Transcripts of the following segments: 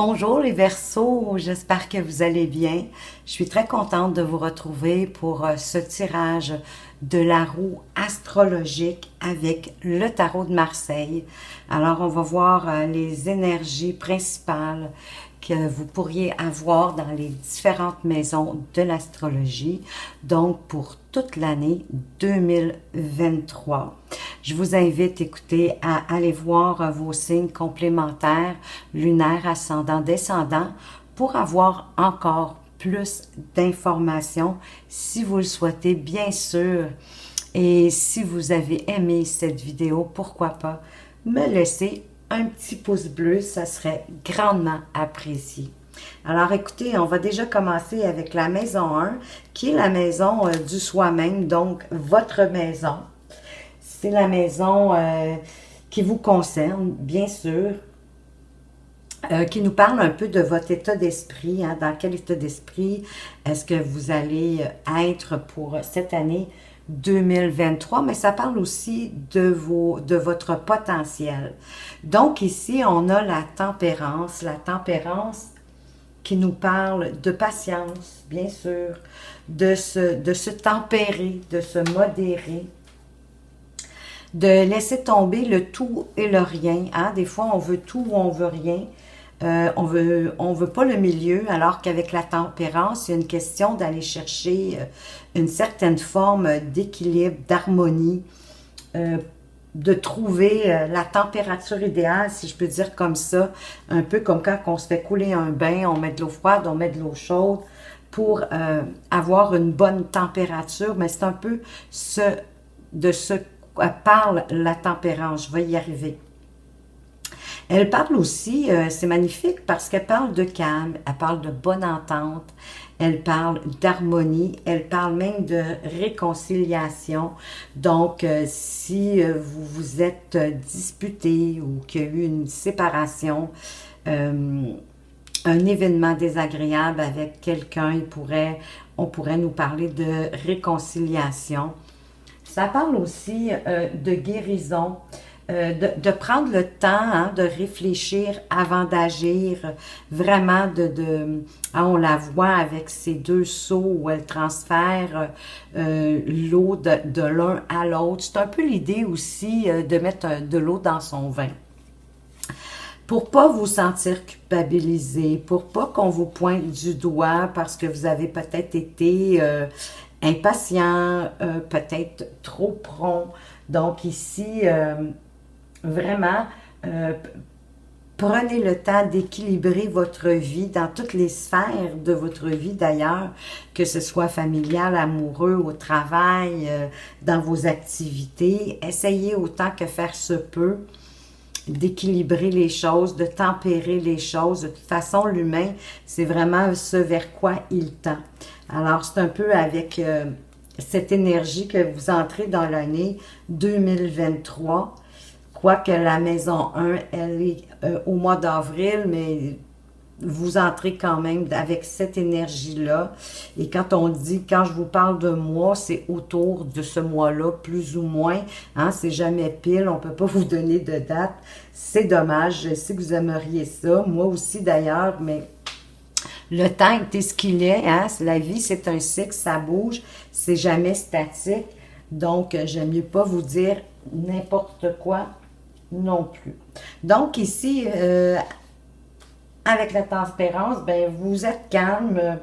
Bonjour les Verseaux, j'espère que vous allez bien. Je suis très contente de vous retrouver pour ce tirage de la roue astrologique avec le tarot de Marseille. Alors on va voir les énergies principales que vous pourriez avoir dans les différentes maisons de l'astrologie, donc pour toute l'année 2023. Je vous invite, écoutez, à aller voir vos signes complémentaires, lunaire, ascendant, descendant, pour avoir encore plus d'informations si vous le souhaitez, bien sûr. Et si vous avez aimé cette vidéo, pourquoi pas me laisser un petit pouce bleu, ça serait grandement apprécié. Alors écoutez, on va déjà commencer avec la maison 1, qui est la maison du soi-même, donc votre maison. C'est la maison qui vous concerne, bien sûr, qui nous parle un peu de votre état d'esprit, hein, dans quel état d'esprit est-ce que vous allez être pour cette année 2023, mais ça parle aussi de votre potentiel. Donc ici, on a la tempérance qui nous parle de patience, bien sûr, de se tempérer, de se modérer, de laisser tomber le tout et le rien. Hein? Des fois, on veut tout ou on veut rien. On veut pas le milieu, alors qu'avec la tempérance, il y a une question d'aller chercher une certaine forme d'équilibre, d'harmonie, de trouver la température idéale, si je peux dire comme ça, un peu comme quand on se fait couler un bain, on met de l'eau froide, on met de l'eau chaude pour avoir une bonne température, mais c'est un peu de ce quoi parle la tempérance. Je vais y arriver. Elle parle aussi, c'est magnifique parce qu'elle parle de calme, elle parle de bonne entente, elle parle d'harmonie, elle parle même de réconciliation. Donc, si vous vous êtes disputé ou qu'il y a eu une séparation, un événement désagréable avec quelqu'un, on pourrait nous parler de réconciliation. Ça parle aussi de guérison. De prendre le temps hein, de réfléchir avant d'agir, vraiment hein, on la voit avec ces deux seaux où elle transfère l'eau de l'un à l'autre. C'est un peu l'idée aussi de mettre de l'eau dans son vin. Pour pas vous sentir culpabilisé, pour pas qu'on vous pointe du doigt parce que vous avez peut-être été impatient, peut-être trop prompt. Donc ici, vraiment, prenez le temps d'équilibrer votre vie dans toutes les sphères de votre vie d'ailleurs, que ce soit familial, amoureux, au travail, dans vos activités. Essayez autant que faire se peut d'équilibrer les choses, de tempérer les choses. De toute façon, l'humain, c'est vraiment ce vers quoi il tend. Alors, c'est un peu avec cette énergie que vous entrez dans l'année 2023. Quoique la maison 1, elle est au mois d'avril, mais vous entrez quand même avec cette énergie-là. Et quand on dit, quand je vous parle de mois, c'est autour de ce mois-là, plus ou moins. Hein, c'est jamais pile, on ne peut pas vous donner de date. C'est dommage, je sais que vous aimeriez ça. Moi aussi d'ailleurs, mais le temps est ce qu'il est. Hein? La vie, c'est un cycle, ça bouge, c'est jamais statique. Donc, j'aime mieux pas vous dire n'importe quoi non plus. Donc ici, avec la tempérance, ben, vous êtes calme,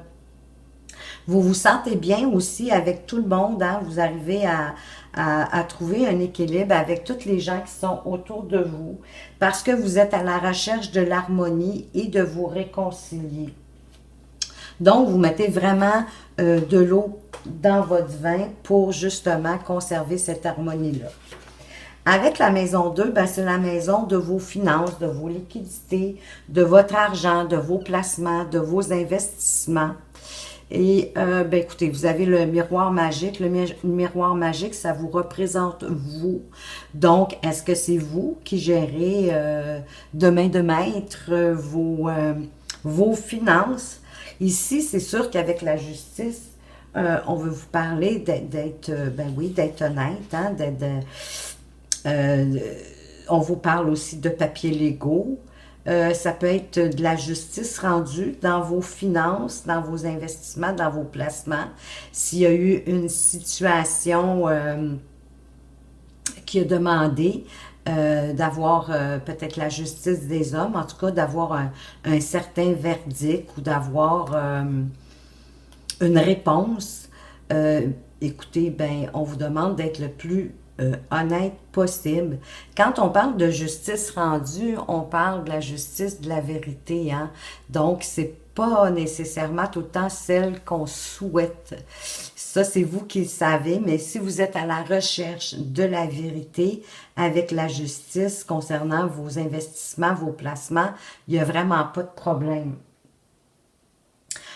vous vous sentez bien aussi avec tout le monde, hein? Vous arrivez à trouver un équilibre avec tous les gens qui sont autour de vous, parce que vous êtes à la recherche de l'harmonie et de vous réconcilier. Donc, vous mettez vraiment de l'eau dans votre vin pour justement conserver cette harmonie-là. Avec la maison 2, ben, c'est la maison de vos finances, de vos liquidités, de votre argent, de vos placements, de vos investissements. Et ben, écoutez, vous avez le miroir magique. Le miroir magique, ça vous représente vous. Donc, est-ce que c'est vous qui gérez de main de maître vos finances? Ici, c'est sûr qu'avec la justice, on veut vous parler d'être, ben oui, d'être honnête, hein, on vous parle aussi de papiers légaux, Ça peut être de la justice rendue dans vos finances, dans vos investissements, dans vos placements. S'il y a eu une situation qui a demandé d'avoir peut-être la justice des hommes, en tout cas d'avoir un certain verdict ou d'avoir une réponse, écoutez, ben, on vous demande d'être le plus honnête possible. Quand on parle de justice rendue, on parle de la justice de la vérité, hein? Donc, c'est pas nécessairement tout le temps celle qu'on souhaite. Ça, c'est vous qui le savez, mais si vous êtes à la recherche de la vérité avec la justice concernant vos investissements, vos placements, il n'y a vraiment pas de problème.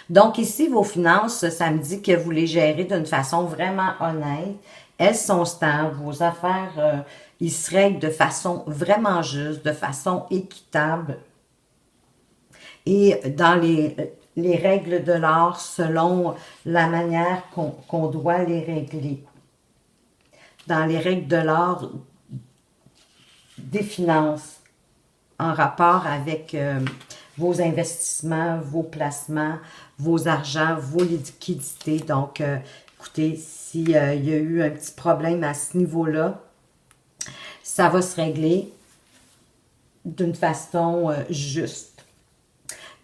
Donc ici, vos finances, ça me dit que vous les gérez d'une façon vraiment honnête. Elles sont stables, vos affaires, ils se règlent de façon vraiment juste, de façon équitable et dans les règles de l'art selon la manière qu'on doit les régler. Dans les règles de l'art des finances en rapport avec vos investissements, vos placements, vos argents, vos liquidités. Donc, écoutez, s'il y a eu un petit problème à ce niveau-là, ça va se régler d'une façon juste.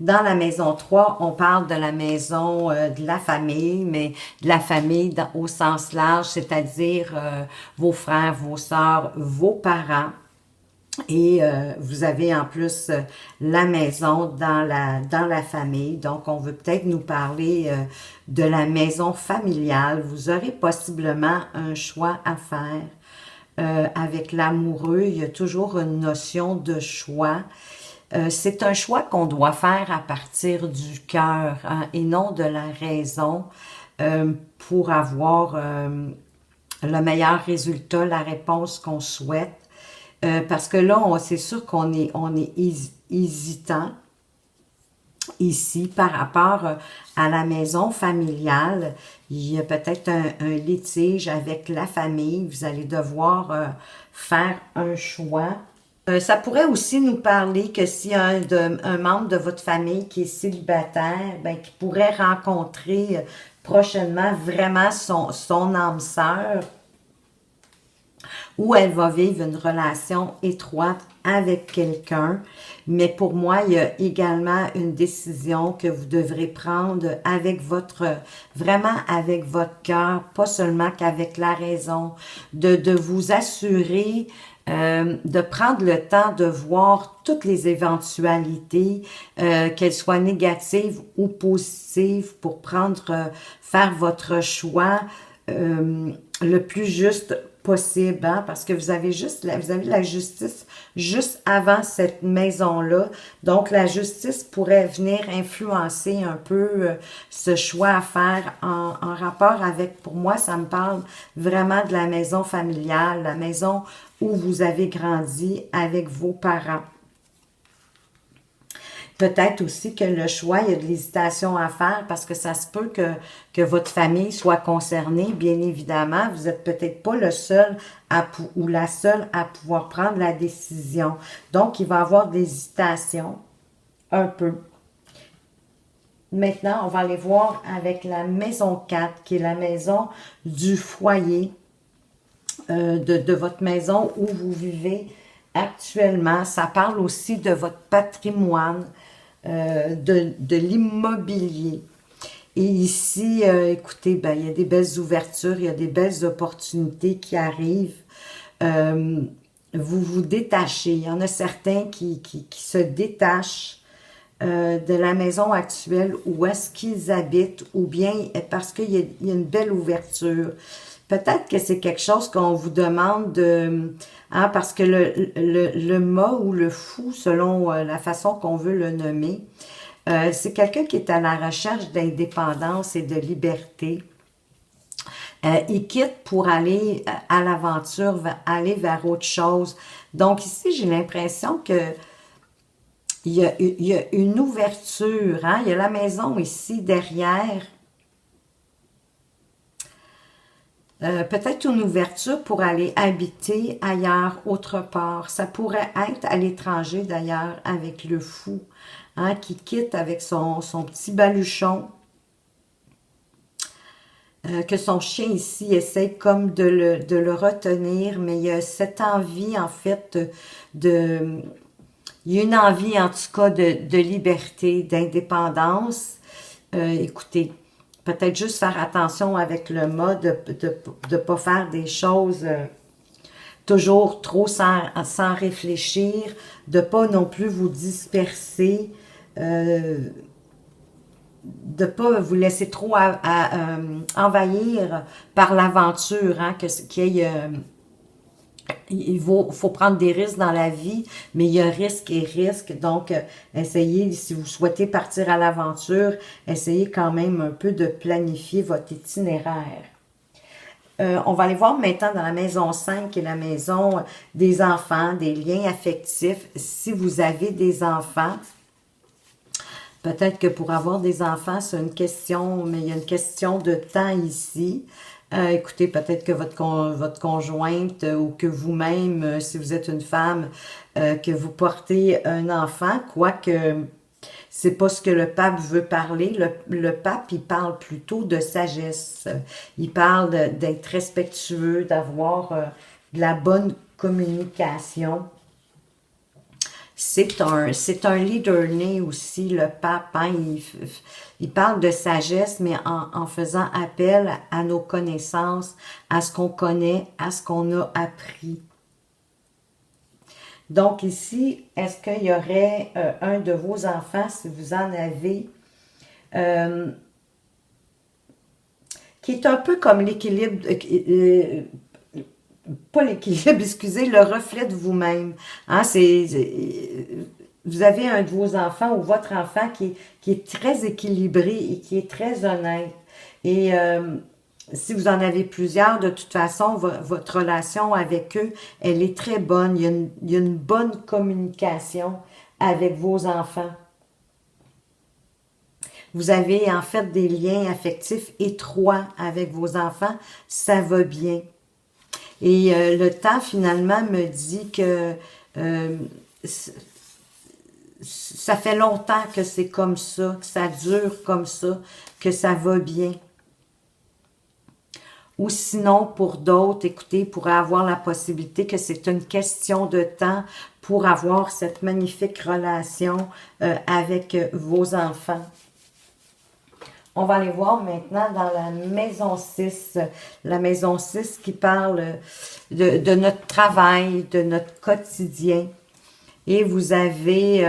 Dans la maison 3, on parle de la maison de la famille, mais de la famille au sens large, c'est-à-dire vos frères, vos sœurs, vos parents. Et vous avez en plus la maison dans la famille. Donc, on veut peut-être nous parler de la maison familiale. Vous aurez possiblement un choix à faire. Avec l'amoureux, il y a toujours une notion de choix. C'est un choix qu'on doit faire à partir du cœur, hein, et non de la raison pour avoir le meilleur résultat, la réponse qu'on souhaite. Parce que là, c'est sûr qu'on est hésitant ici par rapport à la maison familiale. Il y a peut-être un litige avec la famille. Vous allez devoir faire un choix. Ça pourrait aussi nous parler que s'il y a un membre de votre famille qui est célibataire, ben, qui pourrait rencontrer prochainement vraiment son âme sœur, où elle va vivre une relation étroite avec quelqu'un. Mais pour moi, il y a également une décision que vous devrez prendre avec vraiment avec votre cœur, pas seulement qu'avec la raison, de vous assurer de prendre le temps de voir toutes les éventualités, qu'elles soient négatives ou positives, pour faire votre choix le plus juste possible, hein, parce que vous avez la justice juste avant cette maison-là. Donc, la justice pourrait venir influencer un peu ce choix à faire en rapport avec, pour moi, ça me parle vraiment de la maison familiale, la maison où vous avez grandi avec vos parents. Peut-être aussi que le choix, il y a de l'hésitation à faire parce que ça se peut que votre famille soit concernée, bien évidemment. Vous n'êtes peut-être pas le seul ou la seule à pouvoir prendre la décision. Donc, il va y avoir de l'hésitation, un peu. Maintenant, on va aller voir avec la maison 4, qui est la maison du foyer, de votre maison où vous vivez actuellement. Ça parle aussi de votre patrimoine, de l'immobilier. Et ici, écoutez, ben, il y a des belles ouvertures, il y a des belles opportunités qui arrivent. Vous vous détachez. Il y en a certains qui se détachent de la maison actuelle où est-ce qu'ils habitent, ou bien parce qu'il y a une belle ouverture. Peut-être que c'est quelque chose qu'on vous demande de... Hein, parce que le mât ou le fou, selon la façon qu'on veut le nommer, c'est quelqu'un qui est à la recherche d'indépendance et de liberté. Il quitte pour aller à l'aventure, aller vers autre chose. Donc ici, j'ai l'impression que il y a une ouverture. Hein? Il y a la maison ici derrière. Peut-être une ouverture pour aller habiter ailleurs, autre part. Ça pourrait être à l'étranger d'ailleurs avec le fou, hein, qui quitte avec son petit baluchon, que son chien ici essaie comme de le retenir, mais il y a cette envie en fait de il y a une envie en tout cas de liberté, d'indépendance. Écoutez, peut-être juste faire attention avec le mot de pas faire des choses toujours trop sans réfléchir, de pas non plus vous disperser, de pas vous laisser trop envahir par l'aventure, hein, qu'il y ait, faut prendre des risques dans la vie, mais il y a risque et risque. Donc, essayez, si vous souhaitez partir à l'aventure, essayez quand même un peu de planifier votre itinéraire. On va aller voir maintenant dans la maison 5, qui est la maison des enfants, des liens affectifs. Si vous avez des enfants, peut-être que pour avoir des enfants, c'est une question, mais il y a une question de temps ici. Écoutez, peut-être que votre conjointe ou que vous-même, si vous êtes une femme, que vous portez un enfant, quoique c'est pas ce que le pape veut parler. Le pape, il parle plutôt de sagesse. Il parle d'être respectueux, d'avoir de la bonne communication. C'est un leader né aussi, le pape. Hein? Il parle de sagesse, mais en faisant appel à nos connaissances, à ce qu'on connaît, à ce qu'on a appris. Donc ici, est-ce qu'il y aurait un de vos enfants, si vous en avez, qui est un peu comme l'équilibre, pas l'équilibre, excusez, le reflet de vous-même. Hein, vous avez un de vos enfants ou votre enfant qui est très équilibré et qui est très honnête. Et si vous en avez plusieurs, de toute façon, votre relation avec eux, elle est très bonne. Il y a une bonne communication avec vos enfants. Vous avez en fait des liens affectifs étroits avec vos enfants. Ça va bien. Et le temps, finalement, me dit que ça fait longtemps que c'est comme ça, que ça dure comme ça, que ça va bien. Ou sinon, pour d'autres, écoutez, pourraient avoir la possibilité que c'est une question de temps pour avoir cette magnifique relation avec vos enfants. On va aller voir maintenant dans la maison 6. La maison 6 qui parle de notre travail, de notre quotidien. Et vous avez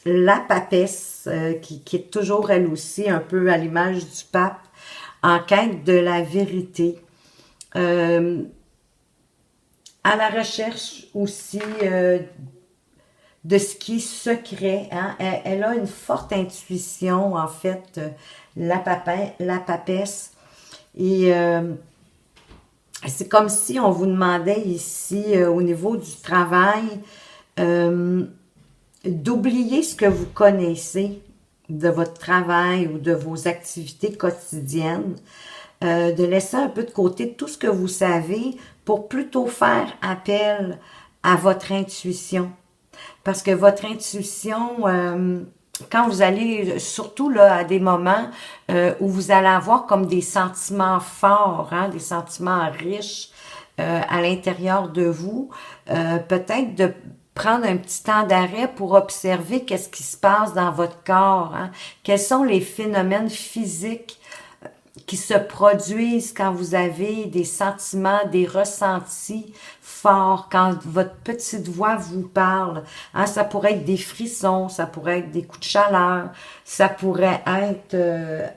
la papesse qui est toujours elle aussi un peu à l'image du pape, en quête de la vérité. À la recherche aussi de ce qui est secret. Hein? Elle a une forte intuition, en fait, la papesse. Et c'est comme si on vous demandait ici, au niveau du travail, d'oublier ce que vous connaissez de votre travail ou de vos activités quotidiennes, de laisser un peu de côté tout ce que vous savez pour plutôt faire appel à votre intuition. Parce que votre intuition, quand vous allez, surtout là, à des moments où vous allez avoir comme des sentiments forts, hein, des sentiments riches à l'intérieur de vous, peut-être de prendre un petit temps d'arrêt pour observer qu'est-ce qui se passe dans votre corps, hein, quels sont les phénomènes physiques qui se produisent quand vous avez des sentiments, des ressentis forts, quand votre petite voix vous parle. Hein, ça pourrait être des frissons, ça pourrait être des coups de chaleur, ça pourrait être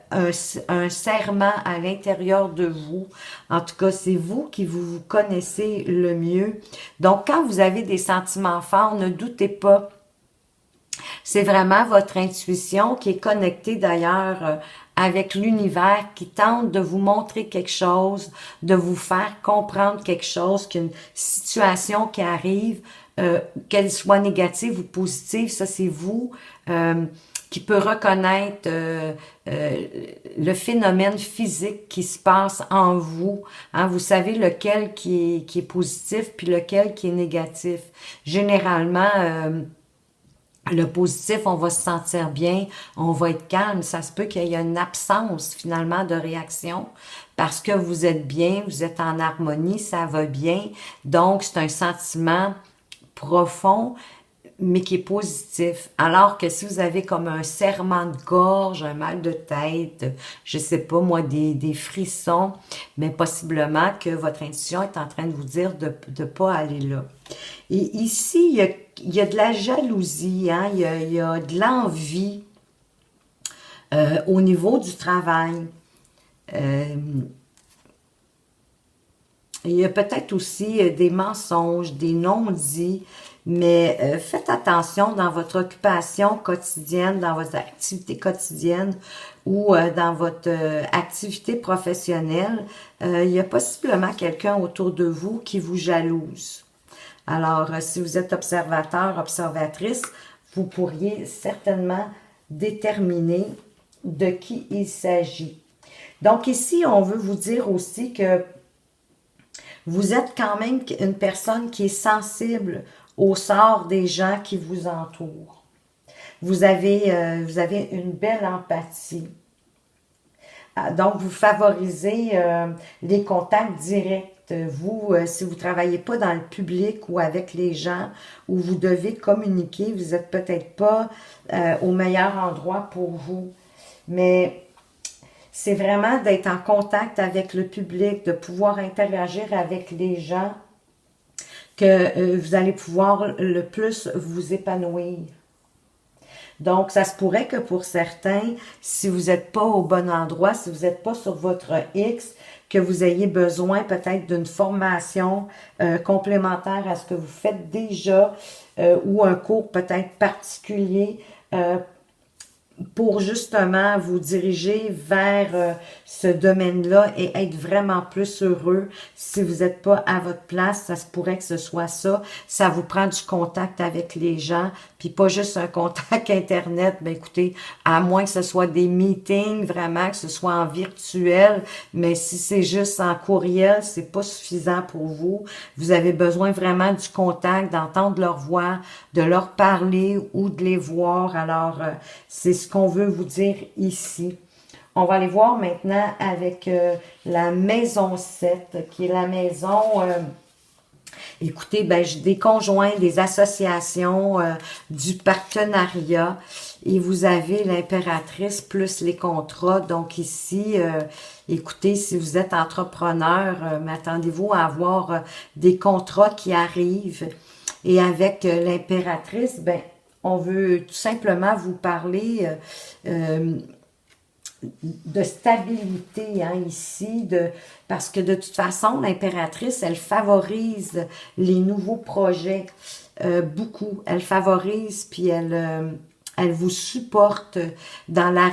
un serrement à l'intérieur de vous. En tout cas, c'est vous qui vous connaissez le mieux. Donc, quand vous avez des sentiments forts, ne doutez pas. C'est vraiment votre intuition qui est connectée d'ailleurs avec l'univers qui tente de vous montrer quelque chose, de vous faire comprendre quelque chose, qu'une situation qui arrive, qu'elle soit négative ou positive, ça c'est vous qui peut reconnaître le phénomène physique qui se passe en vous. Hein, vous savez lequel qui est positif puis lequel qui est négatif. Généralement, le positif, on va se sentir bien, on va être calme. Ça se peut qu'il y ait une absence finalement de réaction parce que vous êtes bien, vous êtes en harmonie, ça va bien. Donc, c'est un sentiment profond, mais qui est positif. Alors que si vous avez comme un serrement de gorge, un mal de tête, je sais pas moi, des frissons, mais possiblement que votre intuition est en train de vous dire de pas aller là. Et ici, il y a de la jalousie, hein? Il y a de l'envie au niveau du travail. Euh, il y a peut-être aussi des mensonges, des non-dits, mais faites attention dans votre occupation quotidienne, dans votre activité quotidienne ou dans votre activité professionnelle. Il y a possiblement quelqu'un autour de vous qui vous jalouse. Alors, si vous êtes observateur, observatrice, vous pourriez certainement déterminer de qui il s'agit. Donc ici, on veut vous dire aussi que vous êtes quand même une personne qui est sensible au sort des gens qui vous entourent. Vous avez une belle empathie. Donc, vous favorisez les contacts directs. Vous, si vous ne travaillez pas dans le public ou avec les gens où vous devez communiquer, vous n'êtes peut-être pas au meilleur endroit pour vous. Mais c'est vraiment d'être en contact avec le public, de pouvoir interagir avec les gens que vous allez pouvoir le plus vous épanouir. Donc, ça se pourrait que pour certains, si vous n'êtes pas au bon endroit, si vous n'êtes pas sur votre X, que vous ayez besoin peut-être d'une formation complémentaire à ce que vous faites déjà ou un cours peut-être particulier pour justement vous diriger vers ce domaine-là et être vraiment plus heureux. Si vous n'êtes pas à votre place, ça se pourrait que ce soit ça. Ça vous prend du contact avec les gens, puis pas juste un contact Internet. Ben écoutez, à moins que ce soit des meetings, vraiment, que ce soit en virtuel, mais si c'est juste en courriel, c'est pas suffisant pour vous. Vous avez besoin vraiment du contact, d'entendre leur voix, de leur parler ou de les voir. Alors, c'est ce qu'on veut vous dire ici. On va aller voir maintenant avec la maison 7, qui est la maison, écoutez, ben, des conjoints, des associations, du partenariat. Et vous avez l'impératrice plus les contrats. Donc ici, écoutez, si vous êtes entrepreneur, m'attendez-vous à avoir des contrats qui arrivent. Et avec l'impératrice, ben, on veut tout simplement vous parler de stabilité hein, ici, parce que de toute façon, l'impératrice, elle favorise les nouveaux projets beaucoup. Elle favorise, puis elle vous supporte dans la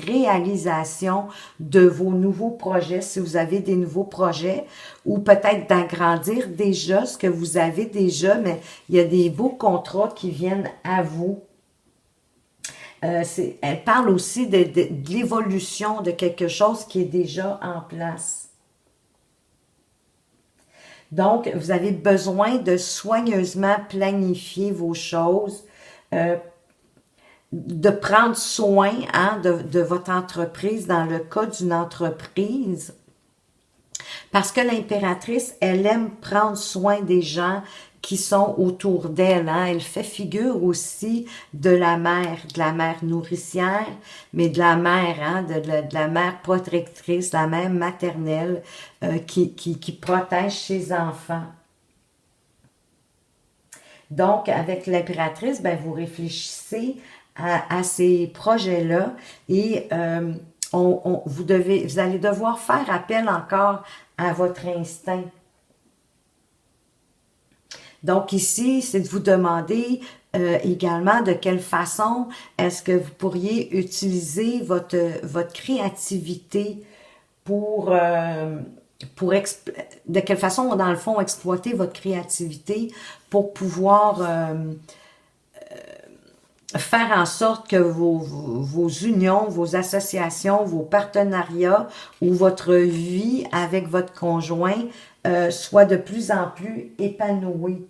réalisation de vos nouveaux projets, si vous avez des nouveaux projets, ou peut-être d'agrandir déjà ce que vous avez déjà, mais il y a des beaux contrats qui viennent à vous. Elle parle aussi de l'évolution de quelque chose qui est déjà en place. Donc, vous avez besoin de soigneusement planifier vos choses, de prendre soin hein, de votre entreprise dans le cas d'une entreprise. Parce que l'impératrice, elle aime prendre soin des gens qui sont autour d'elle. Hein. Elle fait figure aussi de la mère nourricière, mais de la mère, hein, de la mère protectrice, la mère maternelle qui protège ses enfants. Donc, avec l'impératrice, ben, vous réfléchissez à ces projets-là et vous allez devoir faire appel encore à votre instinct. Donc ici, c'est de vous demander également de quelle façon est-ce que vous pourriez utiliser votre créativité de quelle façon, dans le fond, exploiter votre créativité pour pouvoir faire en sorte que vos unions, vos associations, vos partenariats ou votre vie avec votre conjoint soit de plus en plus épanouie.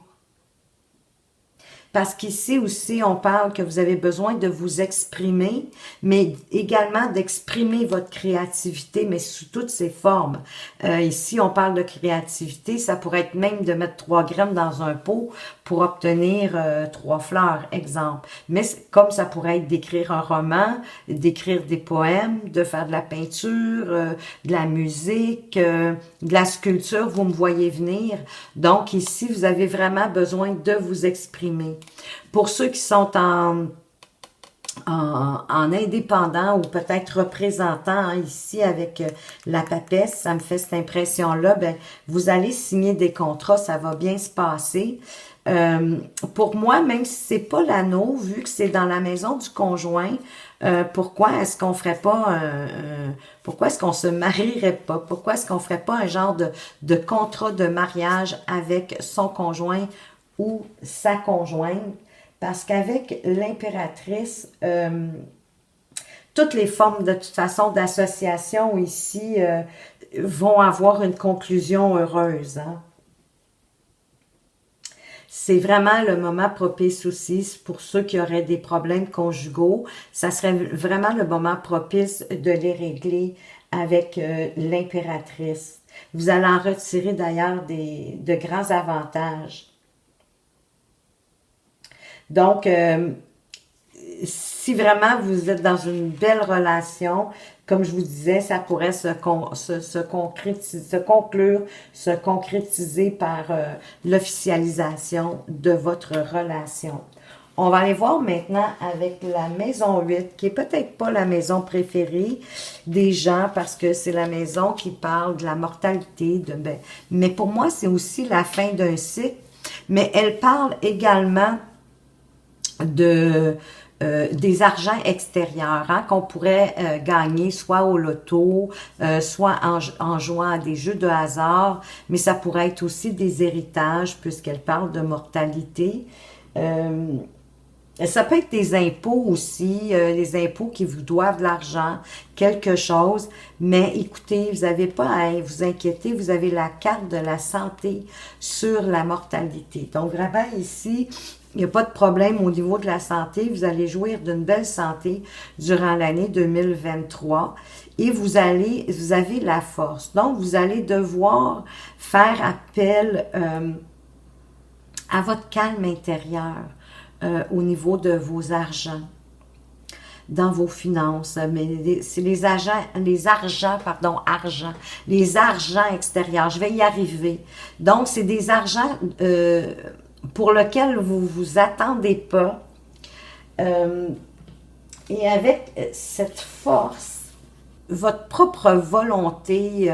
Parce qu'ici aussi, on parle que vous avez besoin de vous exprimer, mais également d'exprimer votre créativité, mais sous toutes ses formes. Ici, on parle de créativité, ça pourrait être même de mettre 3 graines dans un pot pour obtenir 3 fleurs, exemple. Mais comme ça pourrait être d'écrire un roman, d'écrire des poèmes, de faire de la peinture, de la musique, de la sculpture, vous me voyez venir. Donc ici, vous avez vraiment besoin de vous exprimer. Pour ceux qui sont en indépendant ou peut-être représentant, hein, ici avec la papesse, ça me fait cette impression-là, ben, vous allez signer des contrats, ça va bien se passer. Pour moi, même si c'est pas l'anneau, vu que c'est dans la maison du conjoint, pourquoi est-ce qu'on ferait pas pourquoi est-ce qu'on se marierait pas? Pourquoi est-ce qu'on ferait pas un genre de contrat de mariage avec son conjoint ou sa conjointe? Parce qu'avec l'impératrice, toutes les formes de toute façon d'association ici vont avoir une conclusion heureuse. Hein? C'est vraiment le moment propice aussi pour ceux qui auraient des problèmes conjugaux. Ça serait vraiment le moment propice de les régler avec l'impératrice. Vous allez en retirer d'ailleurs de grands avantages. Donc, si vraiment vous êtes dans une belle relation, comme je vous disais, ça pourrait se concrétiser par l'officialisation de votre relation. On va aller voir maintenant avec la maison 8, qui est peut-être pas la maison préférée des gens parce que c'est la maison qui parle de la mortalité. Mais pour moi, c'est aussi la fin d'un cycle. Mais elle parle également des argents extérieurs hein, qu'on pourrait gagner soit au loto, soit en jouant à des jeux de hasard, mais ça pourrait être aussi des héritages puisqu'elle parle de mortalité. Ça peut être des impôts aussi, les impôts qui vous doivent de l'argent, quelque chose. Mais écoutez, vous n'avez pas à vous inquiéter, vous avez la carte de la santé sur la mortalité. Donc vraiment ici, il n'y a pas de problème au niveau de la santé. Vous allez jouir d'une belle santé durant l'année 2023 et vous avez la force. Donc, vous allez devoir faire appel à votre calme intérieur au niveau de vos argents, dans vos finances. Mais c'est les argents extérieurs. Je vais y arriver. Donc, c'est des argents pour lesquels vous vous attendez pas. Et avec cette force, votre propre volonté,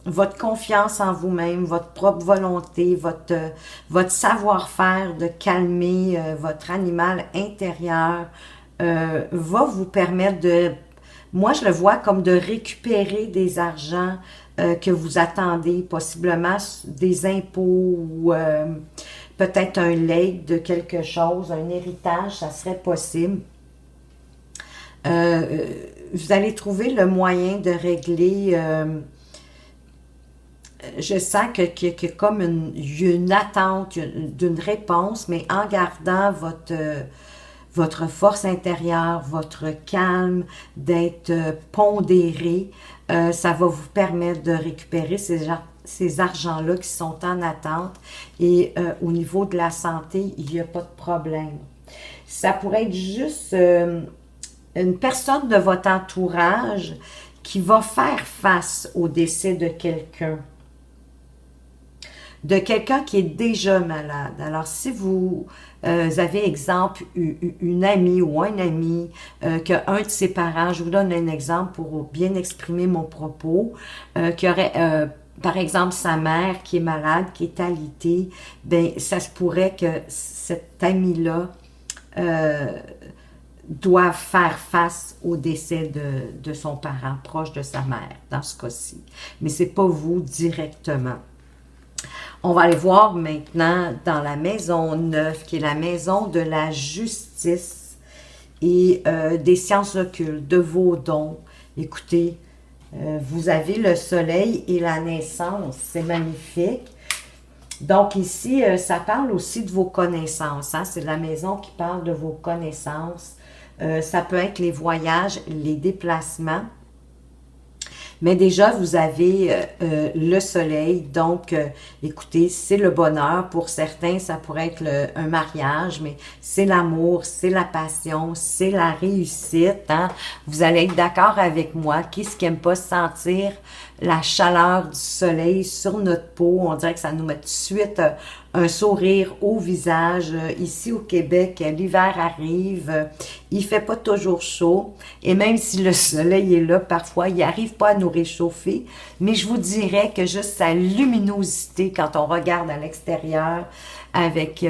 votre confiance en vous-même, votre propre volonté, votre savoir-faire de calmer votre animal intérieur va vous permettre de, moi je le vois comme de récupérer des argents que vous attendez, possiblement des impôts ou peut-être un legs de quelque chose, un héritage, ça serait possible. Vous allez trouver le moyen de régler. Je sens qu'il y a comme une attente d'une réponse, mais en gardant votre force intérieure, votre calme, d'être pondéré, ça va vous permettre de récupérer ces argents-là qui sont en attente. Et au niveau de la santé, il n'y a pas de problème. Ça pourrait être juste une personne de votre entourage qui va faire face au décès de quelqu'un. De quelqu'un qui est déjà malade. Alors, si vous avez, exemple, une amie ou un ami, qu'un de ses parents, je vous donne un exemple pour bien exprimer mon propos, qui aurait, par exemple, sa mère qui est malade, qui est alitée, ben ça se pourrait que cet ami-là doit faire face au décès de son parent, proche de sa mère, dans ce cas-ci. Mais c'est pas vous directement. On va aller voir maintenant dans la maison 9, qui est la maison de la justice. et des sciences occultes, de vos dons. Écoutez, vous avez le soleil et la naissance, c'est magnifique. Donc ici, ça parle aussi de vos connaissances, hein? C'est la maison qui parle de vos connaissances. Ça peut être les voyages, les déplacements. Mais déjà, vous avez le soleil, donc écoutez, c'est le bonheur. Pour certains, ça pourrait être un mariage, mais c'est l'amour, c'est la passion, c'est la réussite. Hein? Vous allez être d'accord avec moi. Qui est-ce qui n'aime pas sentir la chaleur du soleil sur notre peau? On dirait que ça nous met tout de suite un sourire au visage. Ici au Québec, l'hiver arrive, il fait pas toujours chaud, et même si le soleil est là, parfois, il n'arrive pas à nous réchauffer, mais je vous dirais que juste sa luminosité, quand on regarde à l'extérieur, avec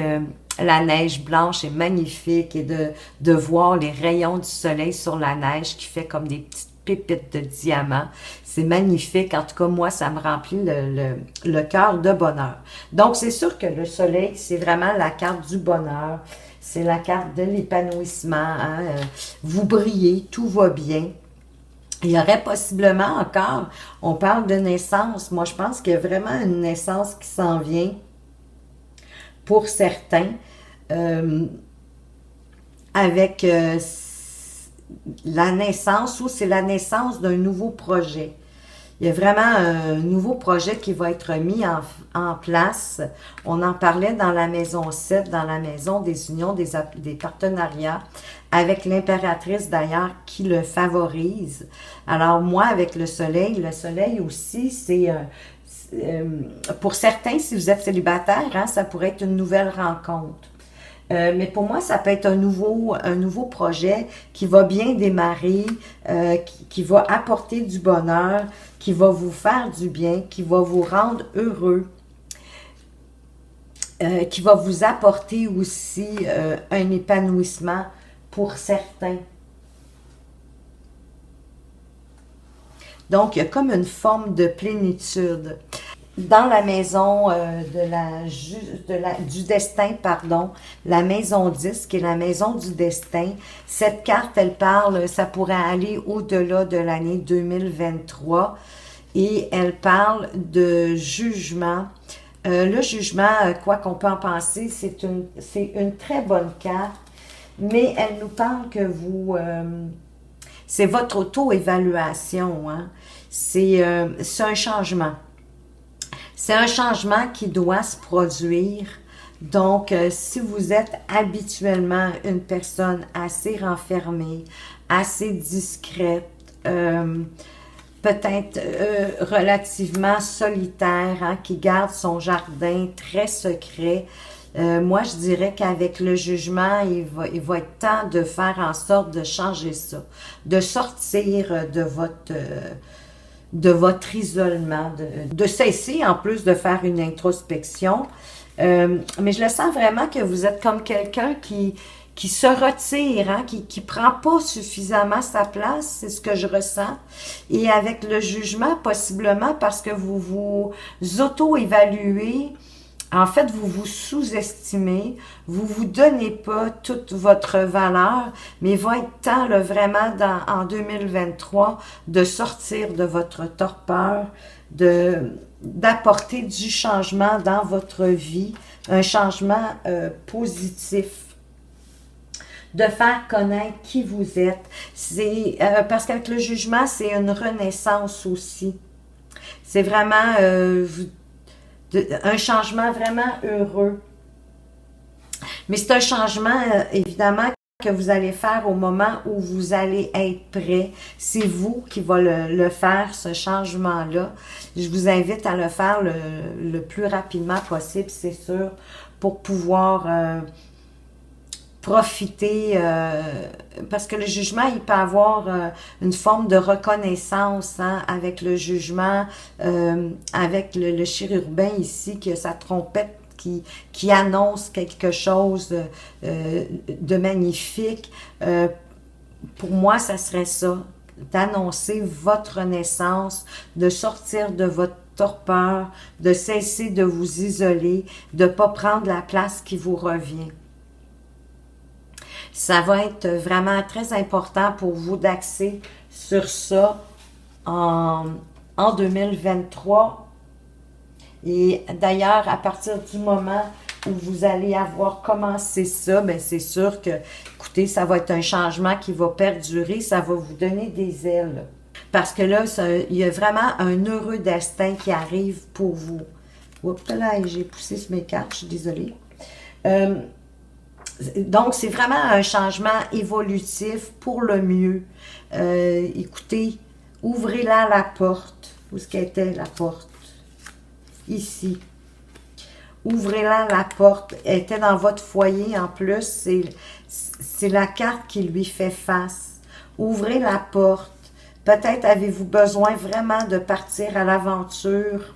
la neige blanche est magnifique, et de voir les rayons du soleil sur la neige qui fait comme des petites pépites de diamants. C'est magnifique. En tout cas, moi, ça me remplit le cœur de bonheur. Donc, c'est sûr que le soleil, c'est vraiment la carte du bonheur. C'est la carte de l'épanouissement. Hein? Vous brillez, tout va bien. Il y aurait possiblement encore, on parle de naissance. Moi, je pense qu'il y a vraiment une naissance qui s'en vient pour certains. Avec la naissance, ou c'est la naissance d'un nouveau projet. Il y a vraiment un nouveau projet qui va être mis en place. On en parlait dans la maison 7, dans la maison des unions, des partenariats, avec l'impératrice d'ailleurs qui le favorise. Alors moi, avec le soleil aussi, c'est... pour certains, si vous êtes célibataire, hein, ça pourrait être une nouvelle rencontre. Mais pour moi, ça peut être un nouveau projet qui va bien démarrer, qui va apporter du bonheur, qui va vous faire du bien, qui va vous rendre heureux, qui va vous apporter aussi un épanouissement pour certains. Donc, il y a comme une forme de plénitude. Dans la maison du destin, pardon, la maison 10, qui est la maison du destin, cette carte, elle parle, ça pourrait aller au-delà de l'année 2023, et elle parle de jugement. Le jugement, quoi qu'on peut en penser, c'est une très bonne carte, mais elle nous parle que c'est votre auto-évaluation, hein? C'est un changement. C'est un changement qui doit se produire. Donc, si vous êtes habituellement une personne assez renfermée, assez discrète, peut-être relativement solitaire, hein, qui garde son jardin très secret, moi, je dirais qu'avec le jugement, il va être temps de faire en sorte de changer ça, de sortir de votre isolement, de cesser en plus de faire une introspection. Mais je le sens vraiment que vous êtes comme quelqu'un qui se retire, hein, qui prend pas suffisamment sa place, c'est ce que je ressens. Et avec le jugement, possiblement parce que vous vous auto-évaluez, en fait, vous vous sous-estimez, vous vous donnez pas toute votre valeur, mais il va être temps, là, vraiment, en 2023, de sortir de votre torpeur, d'apporter du changement dans votre vie, un changement positif, de faire connaître qui vous êtes. C'est parce qu'avec le jugement, c'est une renaissance aussi. C'est vraiment un changement vraiment heureux. Mais c'est un changement, évidemment, que vous allez faire au moment où vous allez être prêt. C'est vous qui va le faire, ce changement-là. Je vous invite à le faire le plus rapidement possible, c'est sûr, pour pouvoir profiter, parce que le jugement, il peut avoir une forme de reconnaissance, hein, avec le jugement, avec le chérubin ici, qui a sa trompette qui annonce quelque chose de magnifique. Pour moi, ça serait ça, d'annoncer votre naissance, de sortir de votre torpeur, de cesser de vous isoler, de ne pas prendre la place qui vous revient. Ça va être vraiment très important pour vous d'axer sur ça en 2023. Et d'ailleurs, à partir du moment où vous allez avoir commencé ça, bien c'est sûr que, écoutez, ça va être un changement qui va perdurer, ça va vous donner des ailes. Parce que là, il y a vraiment un heureux destin qui arrive pour vous. Oups, là, j'ai poussé sur mes cartes, je suis désolée. Donc, c'est vraiment un changement évolutif pour le mieux. Écoutez, ouvrez-la la porte. Où est-ce qu'elle était, la porte? Ici. Ouvrez-la la porte. Elle était dans votre foyer en plus. C'est la carte qui lui fait face. Ouvrez la porte. Peut-être avez-vous besoin vraiment de partir à l'aventure,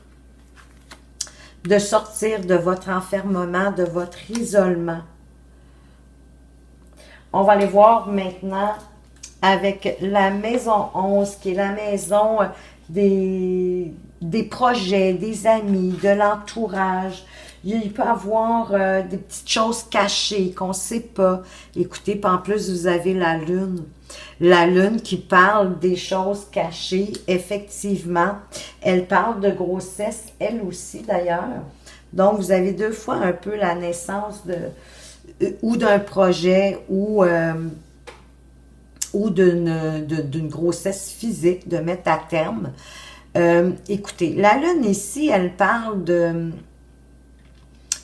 de sortir de votre enfermement, de votre isolement. On va aller voir maintenant avec la maison 11, qui est la maison des projets, des amis, de l'entourage. Il peut y avoir des petites choses cachées qu'on ne sait pas. Écoutez, en plus, vous avez la lune. La lune qui parle des choses cachées, effectivement. Elle parle de grossesse, elle aussi d'ailleurs. Donc, vous avez deux fois un peu la naissance ou d'un projet ou d'une grossesse physique, de mettre à terme. Écoutez, la lune ici, elle parle de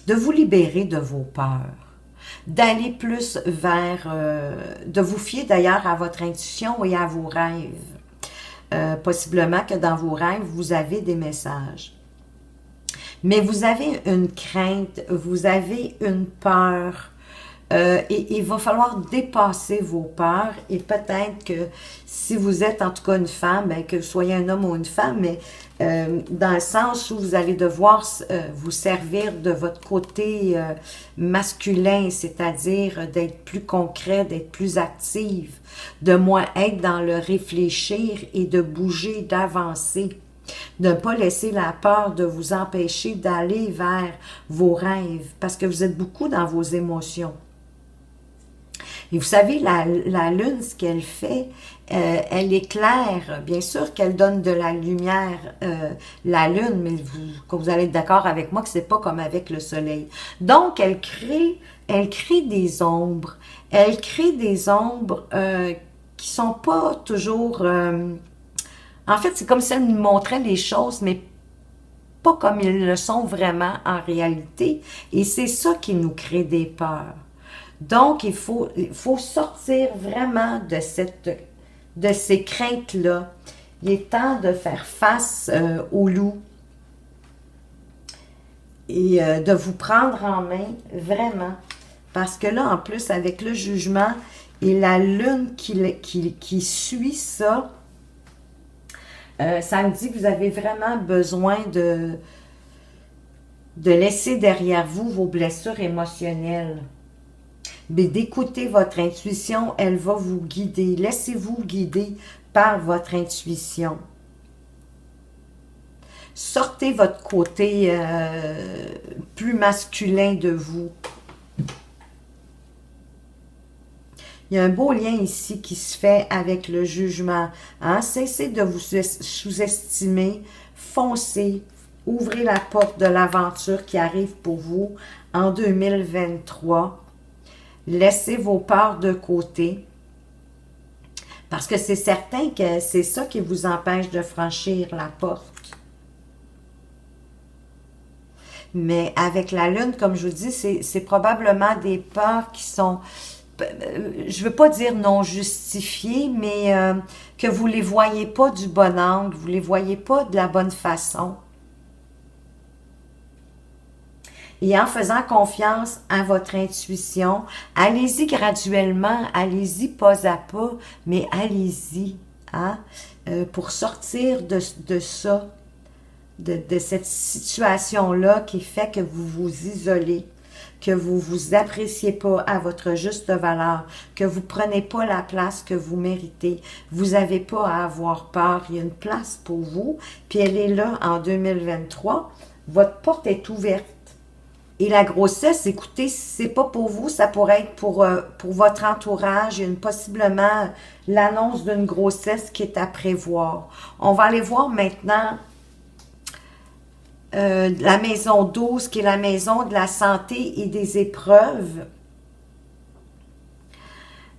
vous libérer de vos peurs, d'aller plus vers, de vous fier d'ailleurs à votre intuition et à vos rêves. Possiblement que dans vos rêves, vous avez des messages. Mais vous avez une crainte, vous avez une peur. Et il va falloir dépasser vos peurs et peut-être que si vous êtes en tout cas une femme, bien, que vous soyez un homme ou une femme, mais dans le sens où vous allez devoir vous servir de votre côté masculin, c'est-à-dire d'être plus concret, d'être plus active, de moins être dans le réfléchir et de bouger, d'avancer. De ne pas laisser la peur de vous empêcher d'aller vers vos rêves, parce que vous êtes beaucoup dans vos émotions. Et vous savez, la lune, ce qu'elle fait, elle éclaire. Bien sûr qu'elle donne de la lumière, la lune, mais vous allez être d'accord avec moi que c'est pas comme avec le soleil. Donc, elle crée des ombres. Elle crée des ombres qui sont pas toujours... en fait, c'est comme si elle nous montrait les choses, mais pas comme ils le sont vraiment en réalité. Et c'est ça qui nous crée des peurs. Donc, il faut sortir vraiment de ces craintes-là. Il est temps de faire face au loup et de vous prendre en main, vraiment. Parce que là, en plus, avec le jugement et la lune qui suit ça, ça me dit que vous avez vraiment besoin de laisser derrière vous vos blessures émotionnelles. Mais d'écouter votre intuition, elle va vous guider. Laissez-vous guider par votre intuition. Sortez votre côté plus masculin de vous. Il y a un beau lien ici qui se fait avec le jugement. Hein? Cessez de vous sous-estimer. Foncez. Ouvrez la porte de l'aventure qui arrive pour vous en 2023. Laissez vos peurs de côté. Parce que c'est certain que c'est ça qui vous empêche de franchir la porte. Mais avec la lune, comme je vous dis, c'est probablement des peurs qui sont... je ne veux pas dire non justifiées, mais que vous ne les voyez pas du bon angle, vous ne les voyez pas de la bonne façon. Et en faisant confiance à votre intuition, allez-y graduellement, allez-y pas à pas, mais allez-y, hein, pour sortir de ça, de cette situation-là qui fait que vous vous isolez, que vous ne vous appréciez pas à votre juste valeur, que vous ne prenez pas la place que vous méritez. Vous n'avez pas à avoir peur, il y a une place pour vous, puis elle est là en 2023. Votre porte est ouverte. Et la grossesse, écoutez, si c'est pas pour vous, ça pourrait être pour votre entourage. Il y a possiblement l'annonce d'une grossesse qui est à prévoir. On va aller voir maintenant la maison 12, qui est la maison de la santé et des épreuves.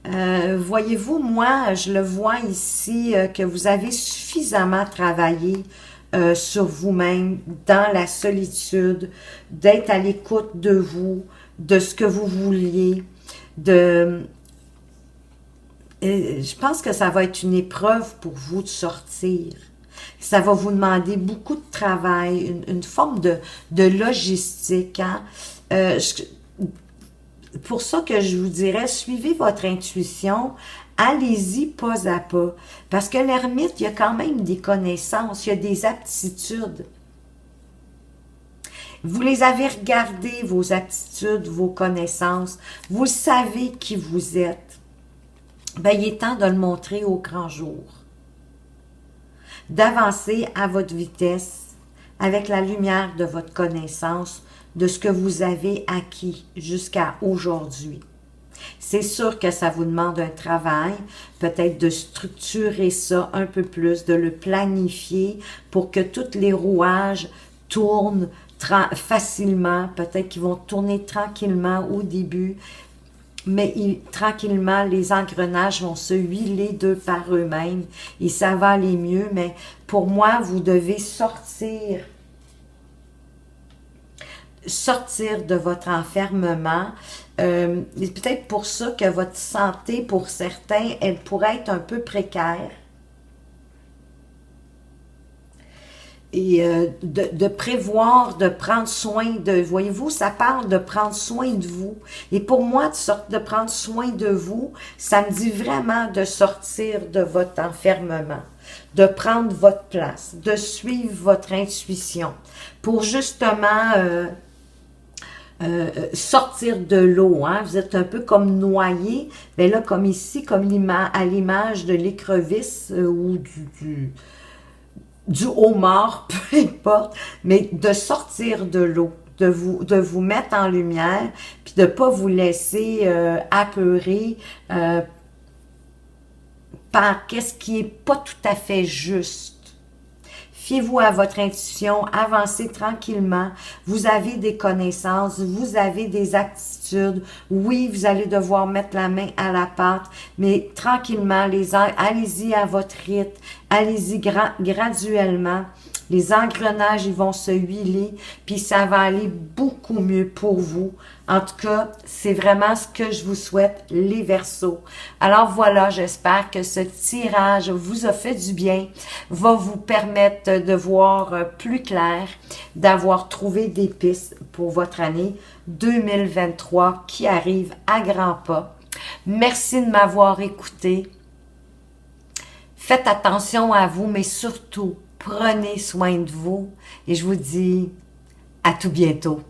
Voyez-vous, moi, je le vois ici, que vous avez suffisamment travaillé sur vous-même, dans la solitude, d'être à l'écoute de vous, de ce que vous vouliez, je pense que ça va être une épreuve pour vous de sortir. Ça va vous demander beaucoup de travail, une forme de logistique. Hein? Pour ça que je vous dirais, suivez votre intuition, allez-y pas à pas. Parce que l'ermite, il y a quand même des connaissances, il y a des aptitudes. Vous les avez regardées, vos aptitudes, vos connaissances. Vous savez qui vous êtes. Ben, il est temps de le montrer au grand jour. D'avancer à votre vitesse, avec la lumière de votre connaissance, de ce que vous avez acquis jusqu'à aujourd'hui. C'est sûr que ça vous demande un travail, peut-être de structurer ça un peu plus, de le planifier pour que tous les rouages tournent facilement, peut-être qu'ils vont tourner tranquillement au début, mais tranquillement, les engrenages vont se huiler d'eux par eux-mêmes et ça va aller mieux, mais pour moi, vous devez sortir de votre enfermement. C'est peut-être pour ça que votre santé, pour certains, elle pourrait être un peu précaire. Et de prévoir, de prendre soin de... Voyez-vous, ça parle de prendre soin de vous. Et pour moi, de prendre soin de vous, ça me dit vraiment de sortir de votre enfermement, de prendre votre place, de suivre votre intuition, pour justement... sortir de l'eau, hein? Vous êtes un peu comme noyé, mais là, comme ici, comme à l'image de l'écrevisse ou du homard, peu importe, mais de sortir de l'eau, de vous mettre en lumière, puis de ne pas vous laisser apeurer par qu'est-ce qui est pas tout à fait juste. Fiez-vous à votre intuition, avancez tranquillement. Vous avez des connaissances, vous avez des aptitudes. Oui, vous allez devoir mettre la main à la pâte, mais tranquillement, allez-y à votre rythme, allez-y graduellement. Les engrenages, ils vont se huiler, puis ça va aller beaucoup mieux pour vous. En tout cas, c'est vraiment ce que je vous souhaite, les Verseaux. Alors voilà, j'espère que ce tirage vous a fait du bien, va vous permettre de voir plus clair, d'avoir trouvé des pistes pour votre année 2023 qui arrive à grands pas. Merci de m'avoir écouté. Faites attention à vous, mais surtout, prenez soin de vous et je vous dis à tout bientôt.